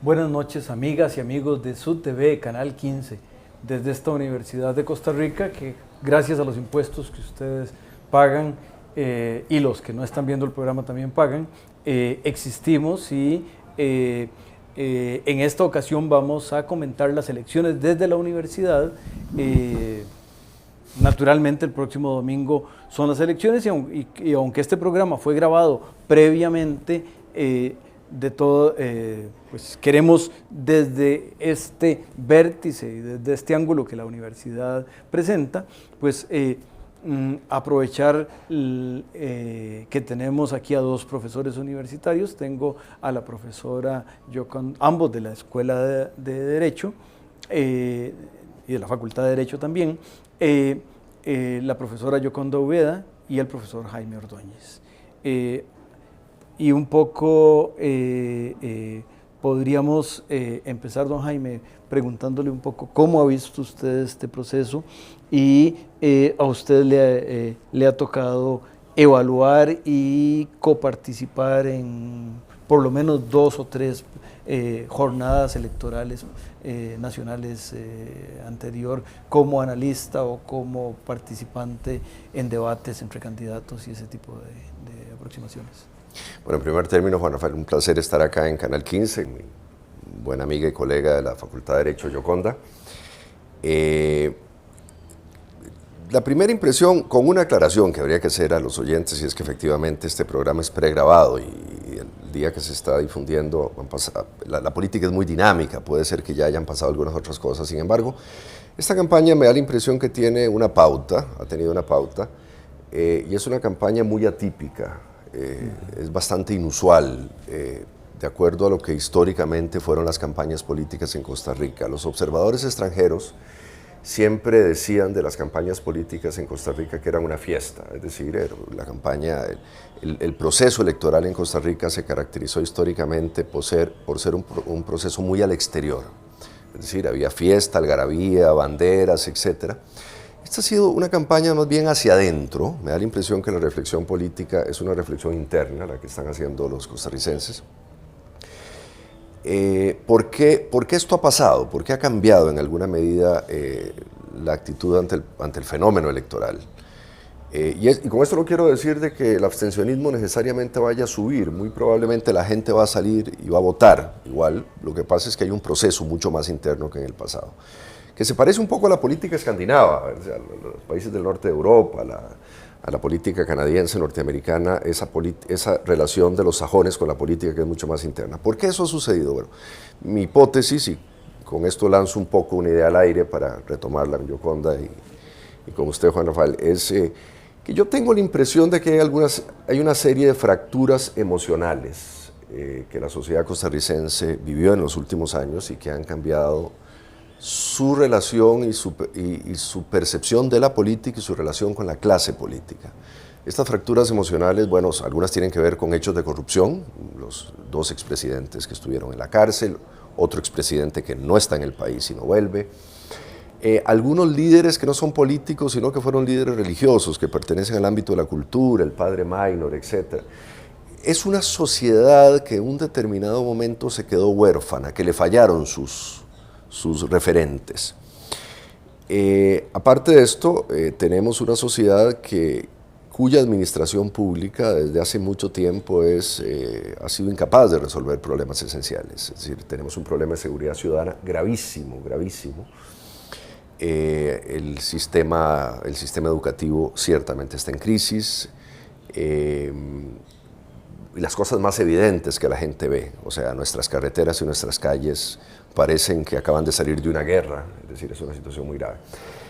Buenas noches, amigas y amigos de Sud TV, Canal 15, desde esta Universidad de Costa Rica, que gracias a los impuestos que ustedes pagan y los que no están viendo el programa también pagan, existimos y en esta ocasión vamos a comentar las elecciones desde la universidad. Naturalmente el próximo domingo son las elecciones y aunque este programa fue grabado previamente, pues queremos desde este vértice y desde este ángulo que la universidad presenta, pues aprovechar que tenemos aquí a dos profesores universitarios. Tengo a la profesora Yoconda, ambos de la Escuela de Derecho y de la Facultad de Derecho también, la profesora Yoconda Uveda y el profesor Jaime Ordóñez. Y un poco podríamos empezar, don Jaime, preguntándole un poco cómo ha visto usted este proceso y a usted le ha tocado evaluar y coparticipar en por lo menos 2 o 3 jornadas electorales nacionales anterior, como analista o como participante en debates entre candidatos y ese tipo de aproximaciones. Bueno, en primer término, Juan Rafael, un placer estar acá en Canal 15, mi buena amiga y colega de la Facultad de Derecho, Yoconda. La primera impresión, con una aclaración que habría que hacer a los oyentes, y es que efectivamente este programa es pregrabado y el día que se está difundiendo, la política es muy dinámica, puede ser que ya hayan pasado algunas otras cosas. Sin embargo, esta campaña me da la impresión que tiene una pauta, ha tenido una pauta, y es una campaña muy atípica. Es bastante inusual, de acuerdo a lo que históricamente fueron las campañas políticas en Costa Rica. Los observadores extranjeros siempre decían de las campañas políticas en Costa Rica que eran una fiesta, es decir, la campaña, el proceso electoral en Costa Rica se caracterizó históricamente por ser un proceso muy al exterior, es decir, había fiesta, algarabía, banderas, etc. Esta ha sido una campaña más bien hacia adentro. Me da la impresión que la reflexión política es una reflexión interna, la que están haciendo los costarricenses. ¿Por qué esto ha pasado? ¿Por qué ha cambiado en alguna medida la actitud ante el fenómeno electoral? Y con esto no quiero decir de que el abstencionismo necesariamente vaya a subir. Muy probablemente la gente va a salir y va a votar igual. Lo que pasa es que hay un proceso mucho más interno que en el pasado, que se parece un poco a la política escandinava, o sea, los países del norte de Europa, a la política canadiense, norteamericana, esa relación de los sajones con la política que es mucho más interna. ¿Por qué eso ha sucedido? Bueno, mi hipótesis, y con esto lanzo un poco una idea al aire para retomarla en Yoconda y con usted, Juan Rafael, es que yo tengo la impresión de que hay una serie de fracturas emocionales que la sociedad costarricense vivió en los últimos años y que han cambiado su relación y su percepción de la política y su relación con la clase política. Estas fracturas emocionales, bueno, algunas tienen que ver con hechos de corrupción, los 2 expresidentes que estuvieron en la cárcel, otro expresidente que no está en el país y no vuelve, algunos líderes que no son políticos, sino que fueron líderes religiosos, que pertenecen al ámbito de la cultura, el padre Maynor, etc. Es una sociedad que en un determinado momento se quedó huérfana, que le fallaron sus referentes. Aparte de esto, tenemos una sociedad cuya administración pública desde hace mucho tiempo ha sido incapaz de resolver problemas esenciales. Es decir, tenemos un problema de seguridad ciudadana gravísimo, gravísimo. El sistema educativo ciertamente está en crisis. Y las cosas más evidentes que la gente ve, o sea, nuestras carreteras y nuestras calles parecen que acaban de salir de una guerra, es decir, es una situación muy grave.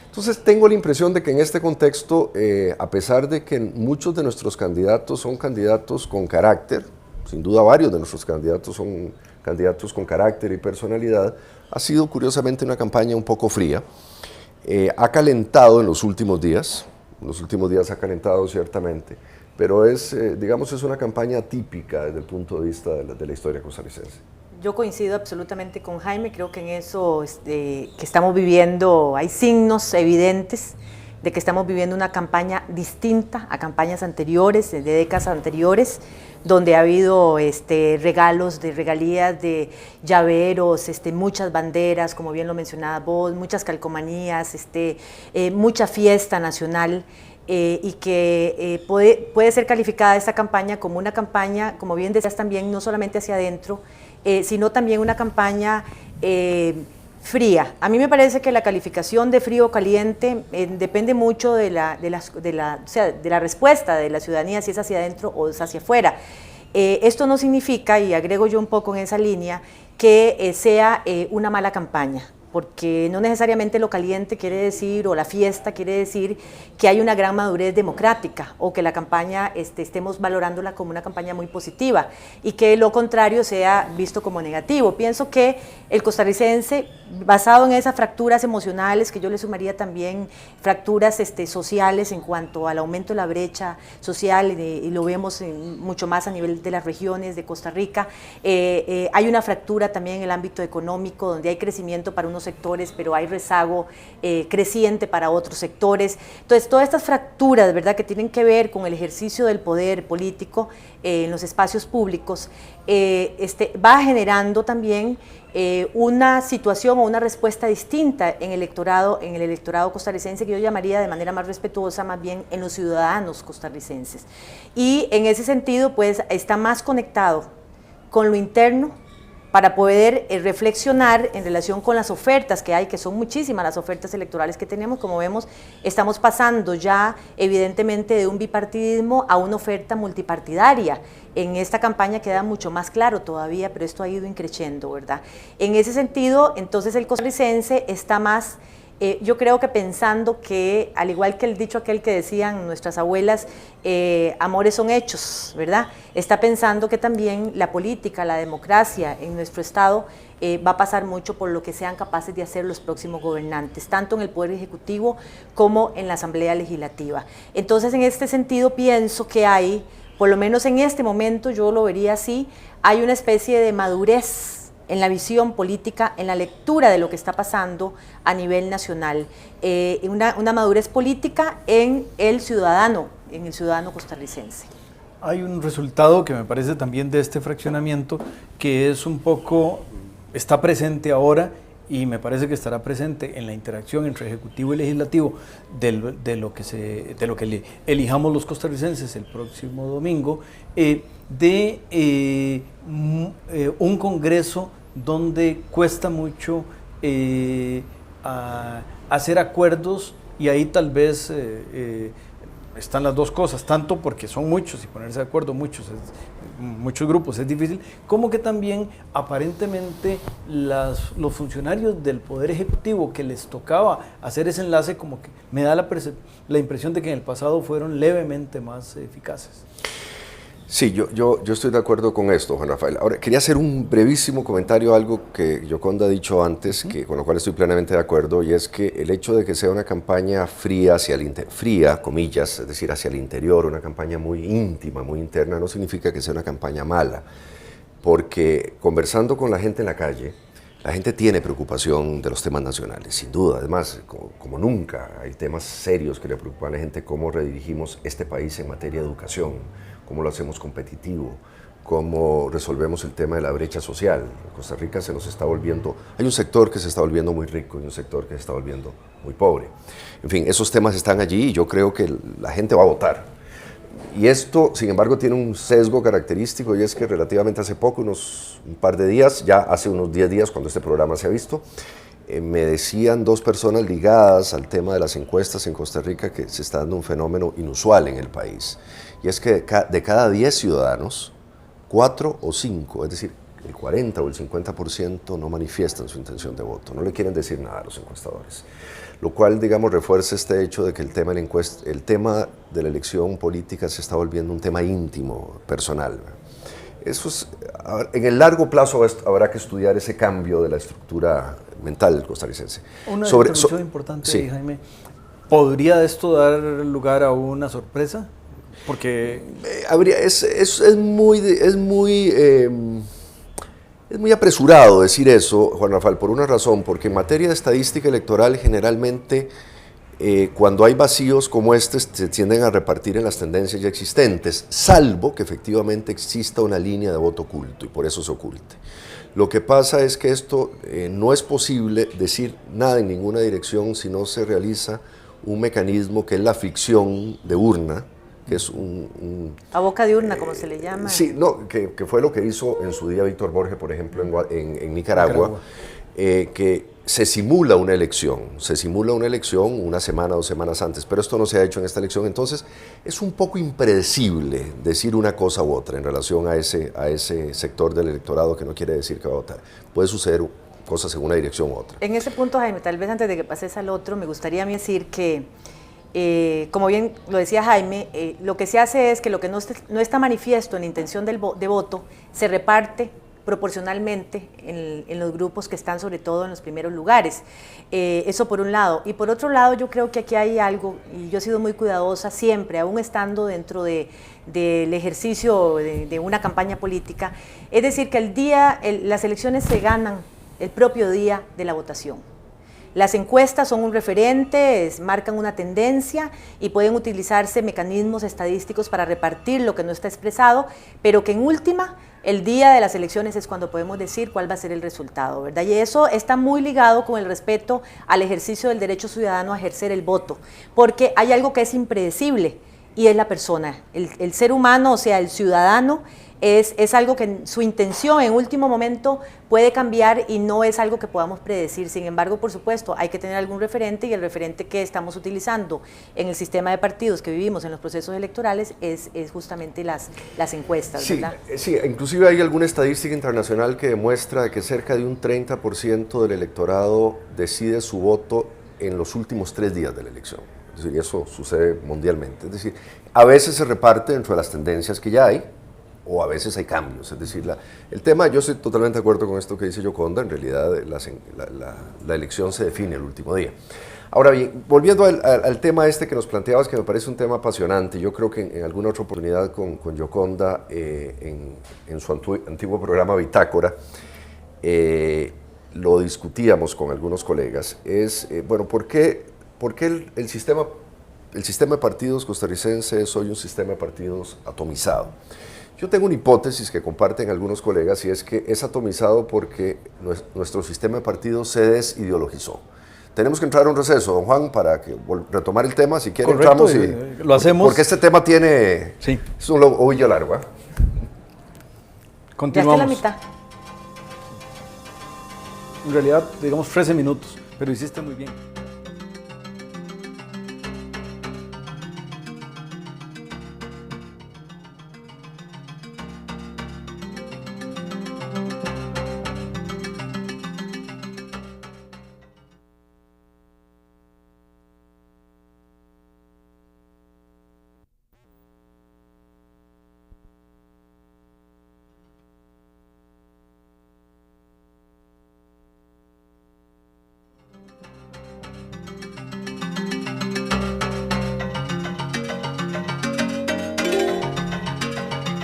Entonces tengo la impresión de que en este contexto, a pesar de que muchos de nuestros candidatos son candidatos con carácter, sin duda varios de nuestros candidatos son candidatos con carácter y personalidad, ha sido curiosamente una campaña un poco fría. Ha calentado en los últimos días ha calentado ciertamente, pero digamos, es una campaña típica desde el punto de vista de la historia costarricense. Yo coincido absolutamente con Jaime, creo que en eso que estamos viviendo hay signos evidentes de que estamos viviendo una campaña distinta a campañas anteriores, de décadas anteriores, donde ha habido regalos de regalías, de llaveros, muchas banderas, como bien lo mencionabas vos, muchas calcomanías, mucha fiesta nacional, y que puede ser calificada esta campaña como una campaña, como bien decías también, no solamente hacia adentro, sino también una campaña fría. A mí me parece que la calificación de frío o caliente depende mucho de la respuesta de la ciudadanía, si es hacia adentro o es hacia afuera. Esto no significa, y agrego yo un poco en esa línea, que sea una mala campaña, porque no necesariamente lo caliente quiere decir, o la fiesta quiere decir que hay una gran madurez democrática, o que la campaña estemos valorándola como una campaña muy positiva, y que lo contrario sea visto como negativo. Pienso que el costarricense, basado en esas fracturas emocionales, que yo le sumaría también fracturas sociales en cuanto al aumento de la brecha social, y lo vemos mucho más a nivel de las regiones de Costa Rica, hay una fractura también en el ámbito económico, donde hay crecimiento para unos sectores, pero hay rezago creciente para otros sectores. Entonces, todas estas fracturas, ¿verdad?, que tienen que ver con el ejercicio del poder político en los espacios públicos, va generando también una situación o una respuesta distinta en el electorado costarricense, que yo llamaría de manera más respetuosa, más bien en los ciudadanos costarricenses. Y en ese sentido, pues, está más conectado con lo interno, para poder reflexionar en relación con las ofertas que hay, que son muchísimas las ofertas electorales que tenemos. Como vemos, estamos pasando ya evidentemente de un bipartidismo a una oferta multipartidaria. En esta campaña queda mucho más claro todavía, pero esto ha ido increciendo, ¿verdad? En ese sentido, entonces el costarricense está más, yo creo que pensando que, al igual que el dicho aquel que decían nuestras abuelas, amores son hechos, ¿verdad? Está pensando que también la política, la democracia en nuestro Estado va a pasar mucho por lo que sean capaces de hacer los próximos gobernantes, tanto en el Poder Ejecutivo como en la Asamblea Legislativa. Entonces, en este sentido, pienso que hay, por lo menos en este momento, yo lo vería así, hay una especie de madurez en la visión política, en la lectura de lo que está pasando a nivel nacional, una madurez política en el ciudadano costarricense. Hay un resultado que me parece también de este fraccionamiento, que es un poco, está presente ahora y me parece que estará presente en la interacción entre Ejecutivo y Legislativo de lo que elijamos los costarricenses el próximo domingo, un Congreso donde cuesta mucho hacer acuerdos, y ahí tal vez están las dos cosas, tanto porque son muchos y ponerse de acuerdo muchos grupos es difícil, como que también aparentemente los funcionarios del Poder Ejecutivo que les tocaba hacer ese enlace, como que me da la impresión de que en el pasado fueron levemente más eficaces. Sí, yo estoy de acuerdo con esto, Juan Rafael. Ahora, quería hacer un brevísimo comentario, algo que Yoconda ha dicho antes, con lo cual estoy plenamente de acuerdo, y es que el hecho de que sea una campaña fría, fría, comillas, es decir, hacia el interior, una campaña muy íntima, muy interna, no significa que sea una campaña mala, porque conversando con la gente en la calle, la gente tiene preocupación de los temas nacionales, sin duda. Además, como nunca, hay temas serios que le preocupan a la gente: cómo redirigimos este país en materia de educación, cómo lo hacemos competitivo, cómo resolvemos el tema de la brecha social. En Costa Rica se nos está volviendo, hay un sector que se está volviendo muy rico y un sector que se está volviendo muy pobre. En fin, esos temas están allí y yo creo que la gente va a votar. Y esto, sin embargo, tiene un sesgo característico, y es que relativamente hace poco, un par de días, ya hace unos 10 días cuando este programa se ha visto, me decían dos personas ligadas al tema de las encuestas en Costa Rica que se está dando un fenómeno inusual en el país. Y es que de cada 10 ciudadanos, 4 o 5, es decir, el 40 o el 50% no manifiestan su intención de voto, no le quieren decir nada a los encuestadores. Lo cual, digamos, refuerza este hecho de que el tema de la elección política se está volviendo un tema íntimo, personal. Eso es, en el largo plazo habrá que estudiar ese cambio de la estructura mental del costarricense. Una intervención importante, sí. Jaime. ¿Podría esto dar lugar a una sorpresa? Porque es muy apresurado decir eso, Juan Rafael, por una razón, porque en materia de estadística electoral generalmente cuando hay vacíos como este, se tienden a repartir en las tendencias ya existentes, salvo que efectivamente exista una línea de voto oculto y por eso se oculte. Lo que pasa es que esto no es posible decir nada en ninguna dirección si no se realiza un mecanismo que es la ficción de urna, que es a boca de urna, como se le llama. Sí, no, que fue lo que hizo en su día Víctor Borge, por ejemplo, en Nicaragua, que se simula una elección, una semana, 2 semanas antes, pero esto no se ha hecho en esta elección, entonces es un poco impredecible decir una cosa u otra en relación a ese sector del electorado que no quiere decir que va a votar. Puede suceder cosas en una dirección u otra. En ese punto, Jaime, tal vez antes de que pases al otro, me gustaría a mí decir que, como bien lo decía Jaime, lo que se hace es que lo que no está manifiesto en la intención de voto se reparte proporcionalmente en los grupos que están sobre todo en los primeros lugares. Eso por un lado. Y por otro lado, yo creo que aquí hay algo, y yo he sido muy cuidadosa siempre, aún estando dentro del ejercicio de una campaña política, es decir, que las elecciones se ganan el propio día de la votación. Las encuestas son un referente, marcan una tendencia y pueden utilizarse mecanismos estadísticos para repartir lo que no está expresado, pero que en última, el día de las elecciones es cuando podemos decir cuál va a ser el resultado, ¿verdad? Y eso está muy ligado con el respeto al ejercicio del derecho ciudadano a ejercer el voto, porque hay algo que es impredecible y es la persona, el ser humano, o sea, el ciudadano. Es algo que su intención en último momento puede cambiar y no es algo que podamos predecir. Sin embargo, por supuesto, hay que tener algún referente y el referente que estamos utilizando en el sistema de partidos que vivimos en los procesos electorales es justamente las encuestas, sí, ¿verdad? Sí, inclusive hay alguna estadística internacional que demuestra que cerca de un 30% del electorado decide su voto en los últimos 3 días de la elección. Es decir, eso sucede mundialmente. Es decir, a veces se reparte dentro de las tendencias que ya hay, o a veces hay cambios, es decir, el tema, yo estoy totalmente de acuerdo con esto que dice Yoconda, en realidad la elección se define el último día. Ahora bien, volviendo al tema este que nos planteabas, que me parece un tema apasionante, yo creo que en alguna otra oportunidad con Yoconda, en su antiguo programa Bitácora, lo discutíamos con algunos colegas, bueno, ¿por qué el sistema de partidos costarricense es hoy un sistema de partidos atomizado? Yo tengo una hipótesis que comparten algunos colegas y es que es atomizado porque nuestro sistema de partidos se desideologizó. Tenemos que entrar a un receso, don Juan, para retomar el tema. Si quiere, correcto, entramos y lo hacemos. Porque este tema tiene... Sí. Es un ovillo largo. Continuamos. Ya está la mitad. En realidad, digamos 13 minutos, pero hiciste muy bien.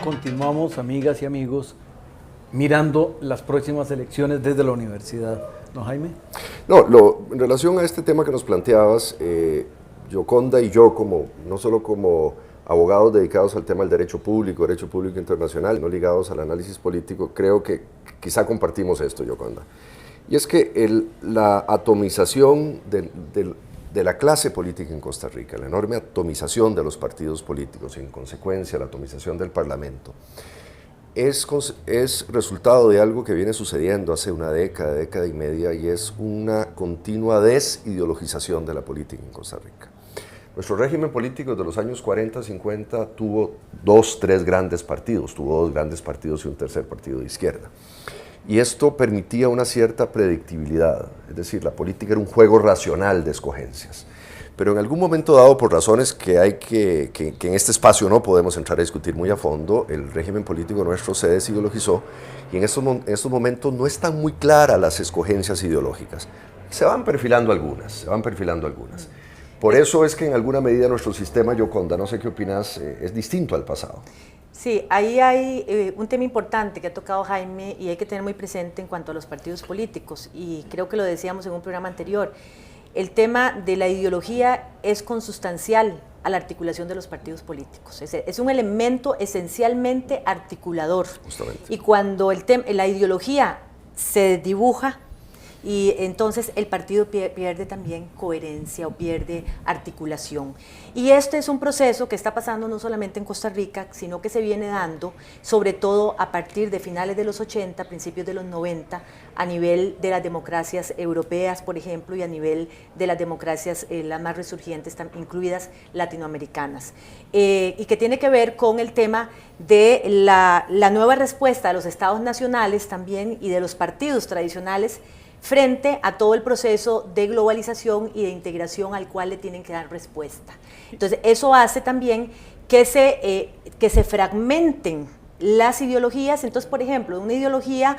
Continuamos, amigas y amigos, mirando las próximas elecciones desde la universidad. ¿No, Jaime? No, en relación a este tema que nos planteabas, Yoconda y yo, no solo como abogados dedicados al tema del derecho público internacional, no ligados al análisis político, creo que quizá compartimos esto, Yoconda. Y es que la atomización de la clase política en Costa Rica, la enorme atomización de los partidos políticos y en consecuencia la atomización del Parlamento, es resultado de algo que viene sucediendo hace una década y media, y es una continua desideologización de la política en Costa Rica. Nuestro régimen político de los años 40, 50 tuvo 2 grandes partidos, tuvo 2 grandes partidos y un tercer partido de izquierda. Y esto permitía una cierta predictibilidad, es decir, la política era un juego racional de escogencias. Pero en algún momento dado, por razones que en este espacio no podemos entrar a discutir muy a fondo, el régimen político nuestro se desideologizó y en estos momentos no están muy claras las escogencias ideológicas. Se van perfilando algunas, Por eso es que en alguna medida nuestro sistema, Yoconda, no sé qué opinas, es distinto al pasado. Sí, ahí hay un tema importante que ha tocado Jaime y hay que tener muy presente en cuanto a los partidos políticos, y creo que lo decíamos en un programa anterior. el tema de la ideología es consustancial a la articulación de los partidos políticos. Es un elemento esencialmente articulador. Justamente. Y cuando la ideología se dibuja, y entonces el partido pierde también coherencia o pierde articulación. Y este es un proceso que está pasando no solamente en Costa Rica, sino que se viene dando, sobre todo a partir de finales de los 80, principios de los 90, a nivel de las democracias europeas, por ejemplo, y a nivel de las democracias las más resurgientes, incluidas latinoamericanas. Y que tiene que ver con el tema de la nueva respuesta de los estados nacionales también y de los partidos tradicionales frente a todo el proceso de globalización y de integración al cual le tienen que dar respuesta. Entonces, eso hace también que se fragmenten las ideologías. Entonces, por ejemplo, una ideología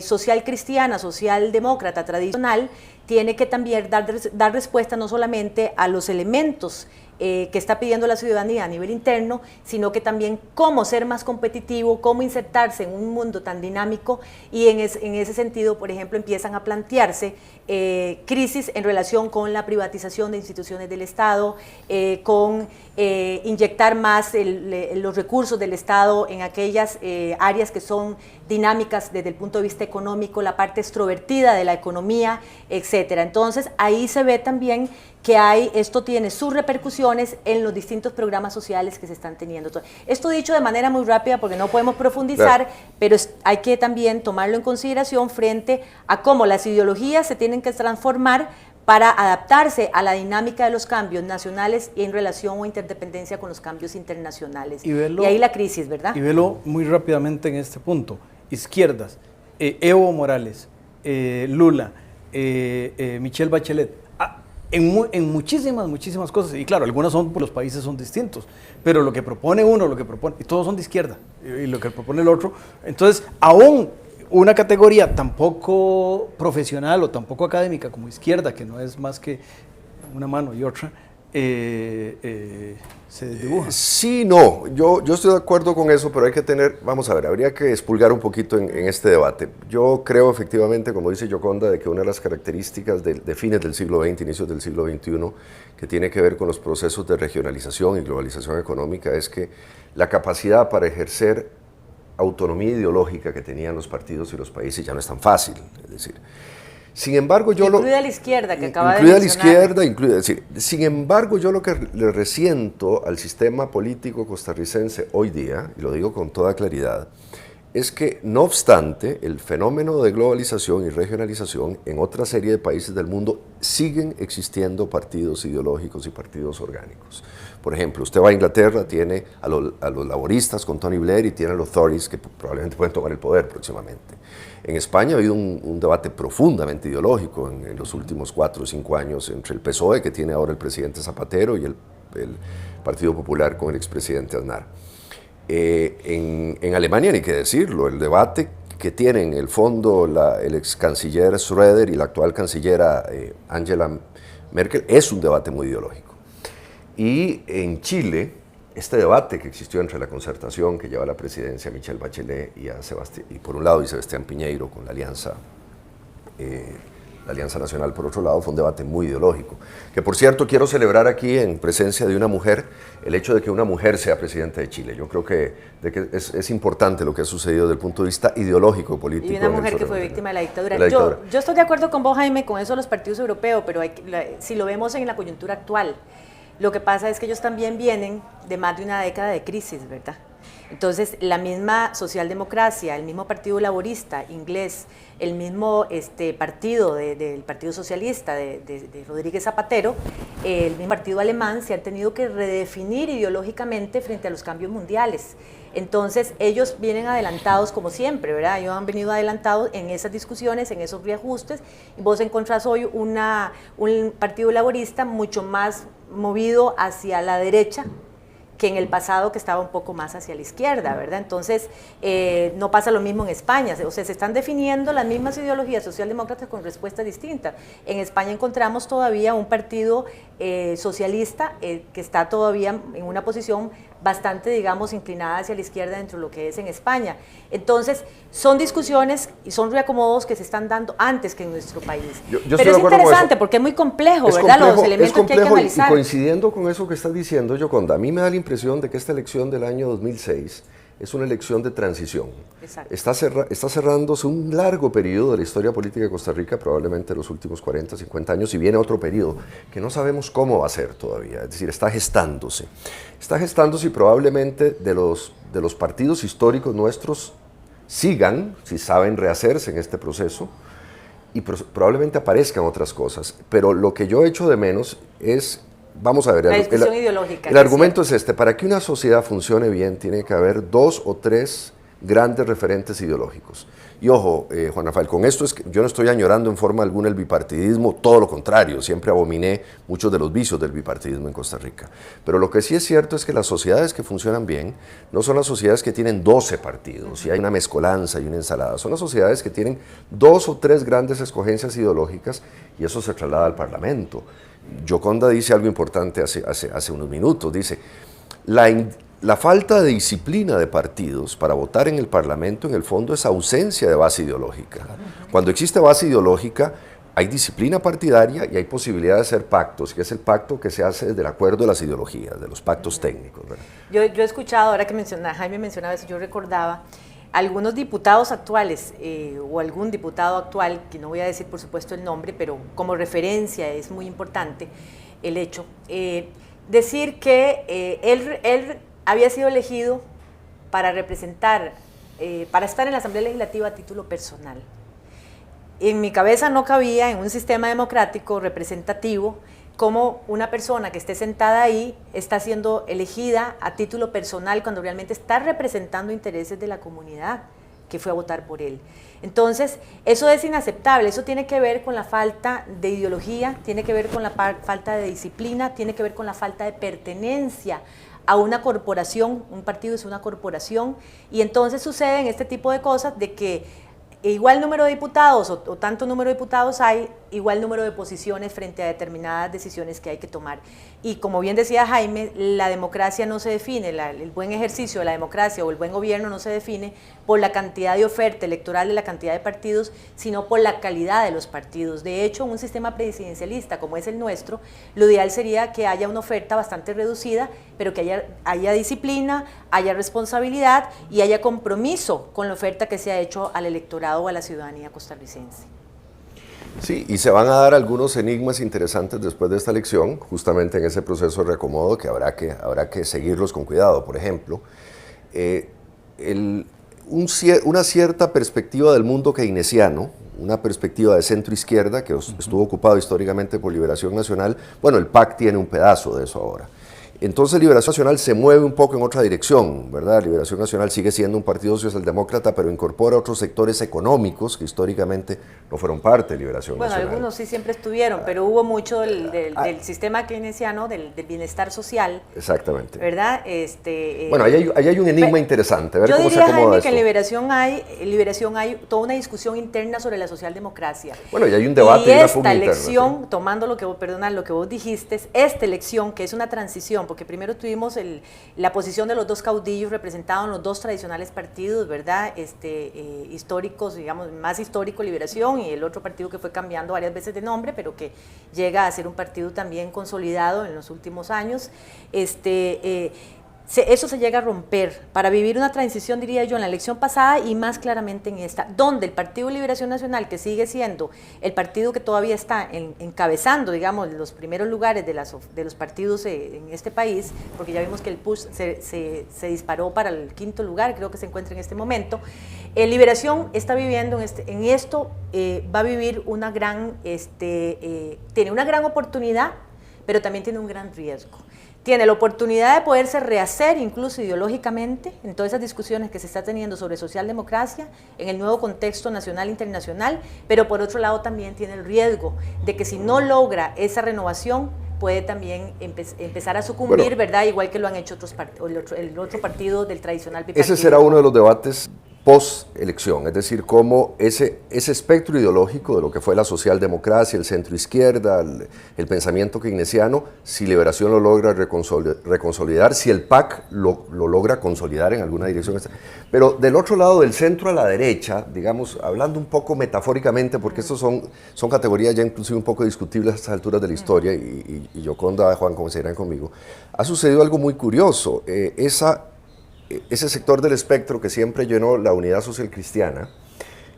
social cristiana, socialdemócrata, tradicional, tiene que también dar respuesta no solamente a los elementos que está pidiendo la ciudadanía a nivel interno, sino que también cómo ser más competitivo, cómo insertarse en un mundo tan dinámico, y en ese sentido, por ejemplo, empiezan a plantearse crisis en relación con la privatización de instituciones del Estado, con inyectar más los recursos del Estado en aquellas áreas que son dinámicas desde el punto de vista económico, la parte extrovertida de la economía, etcétera. Entonces, ahí se ve también que esto tiene sus repercusiones en los distintos programas sociales que se están teniendo. Esto dicho de manera muy rápida porque no podemos profundizar, claro, pero hay que también tomarlo en consideración frente a cómo las ideologías se tienen que transformar para adaptarse a la dinámica de los cambios nacionales y en relación o interdependencia con los cambios internacionales. Y ahí la crisis, ¿verdad? Y velo muy rápidamente en este punto. Izquierdas, Evo Morales, Lula, Michelle Bachelet, en muchísimas cosas, y claro, algunas los países son distintos, pero lo que propone uno, y todos son de izquierda, y lo que propone el otro, entonces aún una categoría tan poco profesional o tan poco académica como izquierda, que no es más que una mano y otra, se desdibuja. Sí, no, yo estoy de acuerdo con eso, pero hay que vamos a ver, habría que expulgar un poquito en este debate. Yo creo efectivamente, como dice Yoconda, de que una de las características de fines del siglo XX, inicios del siglo XXI, que tiene que ver con los procesos de regionalización y globalización económica, es que la capacidad para ejercer autonomía ideológica que tenían los partidos y los países ya no es tan fácil, es decir. Sin embargo, incluida la izquierda que acaba de mencionar. Sin embargo, yo lo que le resiento al sistema político costarricense hoy día, y lo digo con toda claridad, es que no obstante el fenómeno de globalización y regionalización, en otra serie de países del mundo siguen existiendo partidos ideológicos y partidos orgánicos. Por ejemplo, usted va a Inglaterra, tiene a los laboristas con Tony Blair y tiene a los Tories que probablemente pueden tomar el poder próximamente. En España ha habido un debate profundamente ideológico en los últimos 4 o 5 años entre el PSOE, que tiene ahora el presidente Zapatero, y el Partido Popular con el expresidente Aznar. En Alemania, ni qué decirlo, el debate que tienen en el fondo el ex canciller Schröder y la actual cancillera Angela Merkel es un debate muy ideológico. Y en Chile, este debate que existió entre la concertación que lleva la presidencia Michelle Bachelet y por un lado y Sebastián Piñeiro con la Alianza Nacional por otro lado, fue un debate muy ideológico. Que por cierto quiero celebrar aquí en presencia de una mujer el hecho de que una mujer sea presidenta de Chile. Yo creo que es importante lo que ha sucedido desde el punto de vista ideológico, político. Y una mujer que fue víctima de la dictadura. Yo estoy de acuerdo con vos, Jaime, con eso de los partidos europeos, pero si lo vemos en la coyuntura actual, lo que pasa es que ellos también vienen de más de una década de crisis, ¿verdad? Entonces, la misma socialdemocracia, el mismo Partido Laborista inglés, el mismo partido del Partido Socialista de Rodríguez Zapatero, el mismo partido alemán, se han tenido que redefinir ideológicamente frente a los cambios mundiales. Entonces, ellos vienen adelantados como siempre, ¿verdad? Ellos han venido adelantados en esas discusiones, en esos reajustes, y vos encontrás hoy un Partido Laborista mucho más movido hacia la derecha que en el pasado, que estaba un poco más hacia la izquierda, ¿verdad? Entonces, no pasa lo mismo en España, o sea, se están definiendo las mismas ideologías socialdemócratas con respuestas distintas. En España encontramos todavía un partido socialista, que está todavía en una posición bastante, digamos, inclinada hacia la izquierda dentro de lo que es en España. Entonces, son discusiones y son reacomodos que se están dando antes que en nuestro país. Pero es interesante porque es muy complejo, ¿verdad? Los elementos que hay que analizar. Y coincidiendo con eso que estás diciendo, Yoconda, a mí me da la impresión de que esta elección del año 2006 es una elección de transición. Está cerrándose un largo periodo de la historia política de Costa Rica, probablemente los últimos 40, 50 años, y viene otro periodo que no sabemos cómo va a ser todavía, es decir, está gestándose. Está gestándose y probablemente de los partidos históricos nuestros sigan, si saben rehacerse en este proceso, y probablemente aparezcan otras cosas. Pero lo que yo echo de menos es... Vamos a ver, la discusión ideológica. El argumento es este: para que una sociedad funcione bien tiene que haber 2 o 3 grandes referentes ideológicos. Y ojo, Juan Rafael, con esto es que yo no estoy añorando en forma alguna el bipartidismo, todo lo contrario, siempre abominé muchos de los vicios del bipartidismo en Costa Rica. Pero lo que sí es cierto es que las sociedades que funcionan bien no son las sociedades que tienen 12 partidos y hay una mezcolanza y una ensalada, son las sociedades que tienen 2 o 3 grandes escogencias ideológicas y eso se traslada al Parlamento. Yoconda dice algo importante hace unos minutos, dice, la falta de disciplina de partidos para votar en el Parlamento en el fondo es ausencia de base ideológica. Cuando existe base ideológica hay disciplina partidaria y hay posibilidad de hacer pactos, que es el pacto que se hace desde el acuerdo de las ideologías, de los pactos técnicos, ¿verdad? Yo he escuchado, ahora que Jaime mencionaba eso, yo recordaba algunos diputados actuales o algún diputado actual, que no voy a decir por supuesto el nombre, pero como referencia es muy importante el hecho, decir que él había sido elegido para representar, para estar en la Asamblea Legislativa a título personal. En mi cabeza no cabía en un sistema democrático representativo cómo una persona que esté sentada ahí está siendo elegida a título personal cuando realmente está representando intereses de la comunidad que fue a votar por él. Entonces, eso es inaceptable, eso tiene que ver con la falta de ideología, tiene que ver con la falta de disciplina, tiene que ver con la falta de pertenencia a una corporación. Un partido es una corporación y entonces suceden este tipo de cosas de que igual número de diputados o tanto número de diputados hay, igual número de posiciones frente a determinadas decisiones que hay que tomar. Y como bien decía Jaime, la democracia no se define, el buen ejercicio de la democracia o el buen gobierno no se define por la cantidad de oferta electoral de la cantidad de partidos, sino por la calidad de los partidos. De hecho, en un sistema presidencialista como es el nuestro, lo ideal sería que haya una oferta bastante reducida, pero que haya disciplina, haya responsabilidad y haya compromiso con la oferta que se ha hecho al electorado o a la ciudadanía costarricense. Sí, y se van a dar algunos enigmas interesantes después de esta elección, justamente en ese proceso de reacomodo que habrá que seguirlos con cuidado. Por ejemplo, una cierta perspectiva del mundo keynesiano, una perspectiva de centro-izquierda que estuvo ocupado históricamente por Liberación Nacional, bueno, el PAC tiene un pedazo de eso ahora. Entonces Liberación Nacional se mueve un poco en otra dirección, ¿verdad? Liberación Nacional sigue siendo un partido socialdemócrata, pero incorpora otros sectores económicos que históricamente no fueron parte de Liberación Nacional. Bueno, algunos sí siempre estuvieron, pero hubo mucho del sistema keynesiano, del bienestar social. Exactamente. ¿Verdad? Bueno, ahí hay un enigma interesante, a ver cómo se acomoda esto. Yo diría, Jaime, que en Liberación hay toda una discusión interna sobre la socialdemocracia. Bueno, y hay un debate y una pugna interna. Esta elección, ¿sí? Tomando lo que vos dijiste, esta elección, que es una transición, porque primero tuvimos la posición de los dos caudillos representados en los dos tradicionales partidos, ¿verdad? Históricos, digamos, más histórico Liberación y el otro partido que fue cambiando varias veces de nombre, pero que llega a ser un partido también consolidado en los últimos años. Eso se llega a romper para vivir una transición, diría yo, en la elección pasada y más claramente en esta, donde el Partido de Liberación Nacional, que sigue siendo el partido que todavía está encabezando, digamos, los primeros lugares de los partidos en este país, porque ya vimos que el PUSH se disparó para el 5º lugar, creo que se encuentra en este momento. Liberación está viviendo en esto, va a vivir una tiene una gran oportunidad, pero también tiene un gran riesgo. Tiene la oportunidad de poderse rehacer incluso ideológicamente en todas esas discusiones que se está teniendo sobre socialdemocracia en el nuevo contexto nacional e internacional, pero por otro lado también tiene el riesgo de que si no logra esa renovación puede también empezar a sucumbir, bueno, ¿verdad? Igual que lo han hecho el otro partido del tradicional bipartidismo. Ese será uno de los debates post-elección, es decir, cómo ese espectro ideológico de lo que fue la socialdemocracia, el centro-izquierda, el pensamiento keynesiano, si Liberación lo logra reconsolidar, si el PAC lo logra consolidar en alguna dirección. Pero del otro lado, del centro a la derecha, digamos, hablando un poco metafóricamente, porque estos son categorías ya inclusive un poco discutibles a estas alturas de la historia, y Yoconda, Juan, coincidirán conmigo, ha sucedido algo muy curioso. Ese sector del espectro que siempre llenó la Unidad Social Cristiana,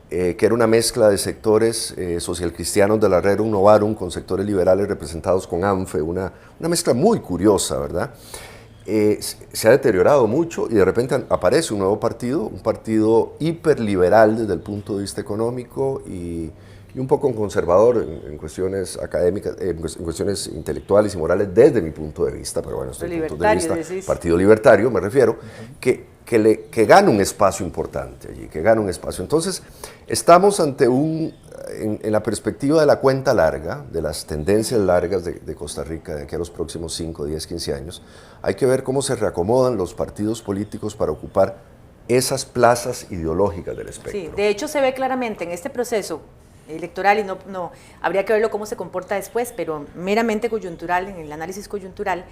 que era una mezcla de sectores socialcristianos de la Rerum Novarum con sectores liberales representados con ANFE, una mezcla muy curiosa, ¿verdad? Se ha deteriorado mucho y de repente aparece un nuevo partido, un partido hiperliberal desde el punto de vista económico y un poco conservador en cuestiones académicas, en cuestiones intelectuales y morales desde mi punto de vista, pero bueno, desde mi punto de vista, partido libertario me refiero, que gana un espacio importante allí, que gana un espacio. Entonces, estamos ante en la perspectiva de la cuenta larga, de las tendencias largas de Costa Rica de aquí a los próximos 5, 10, 15 años, hay que ver cómo se reacomodan los partidos políticos para ocupar esas plazas ideológicas del espectro. Sí, de hecho se ve claramente en este proceso electoral, y no habría que verlo cómo se comporta después, pero meramente coyuntural, en el análisis coyuntural,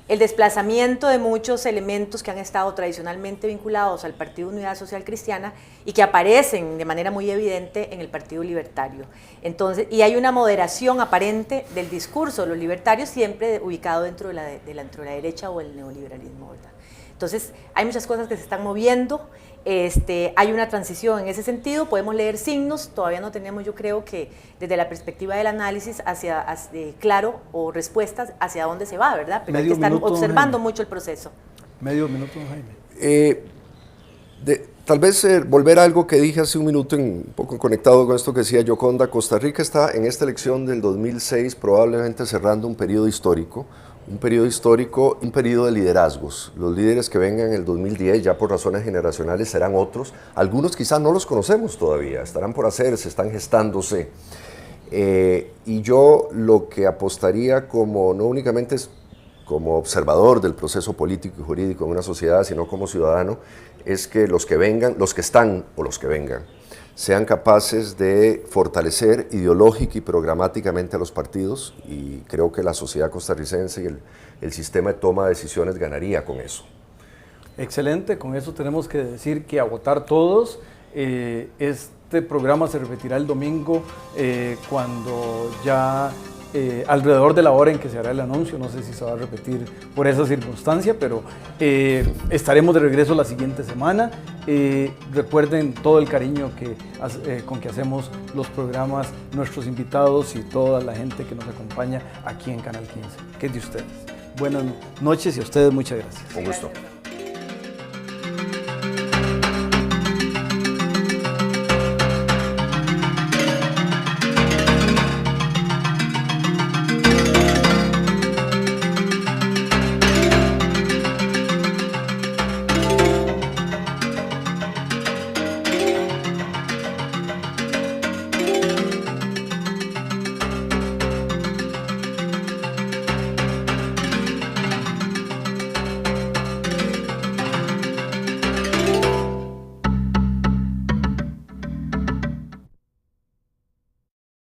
el desplazamiento de muchos elementos que han estado tradicionalmente vinculados al Partido Unidad Social Cristiana y que aparecen de manera muy evidente en el Partido Libertario. Entonces, y hay una moderación aparente del discurso de los libertarios, siempre ubicado dentro de la derecha o el neoliberalismo, ¿verdad? Entonces, hay muchas cosas que se están moviendo. Hay una transición en ese sentido, podemos leer signos, todavía no tenemos, yo creo que desde la perspectiva del análisis claro o respuestas hacia dónde se va, ¿verdad? Pero hay que estar observando mucho el proceso. Medio minuto, don Jaime. Tal vez volver a algo que dije hace un minuto, un poco conectado con esto que decía Yoconda. Costa Rica está en esta elección del 2006 probablemente cerrando un periodo histórico, un periodo de liderazgos. Los líderes que vengan en el 2010, ya por razones generacionales, serán otros. Algunos quizás no los conocemos todavía, estarán por hacerse, están gestándose. Y yo lo que apostaría no únicamente como observador del proceso político y jurídico en una sociedad, sino como ciudadano, es que los que vengan, los que están o los que vengan, sean capaces de fortalecer ideológica y programáticamente a los partidos, y creo que la sociedad costarricense y el sistema de toma de decisiones ganaría con eso. Excelente, con eso tenemos que decir que a votar todos. Este programa se repetirá el domingo cuando ya alrededor de la hora en que se hará el anuncio, no sé si se va a repetir por esa circunstancia, pero estaremos de regreso la siguiente semana. Recuerden todo el cariño con que hacemos los programas, nuestros invitados y toda la gente que nos acompaña aquí en Canal 15, que es de ustedes. Buenas noches y a ustedes muchas gracias. Un gusto.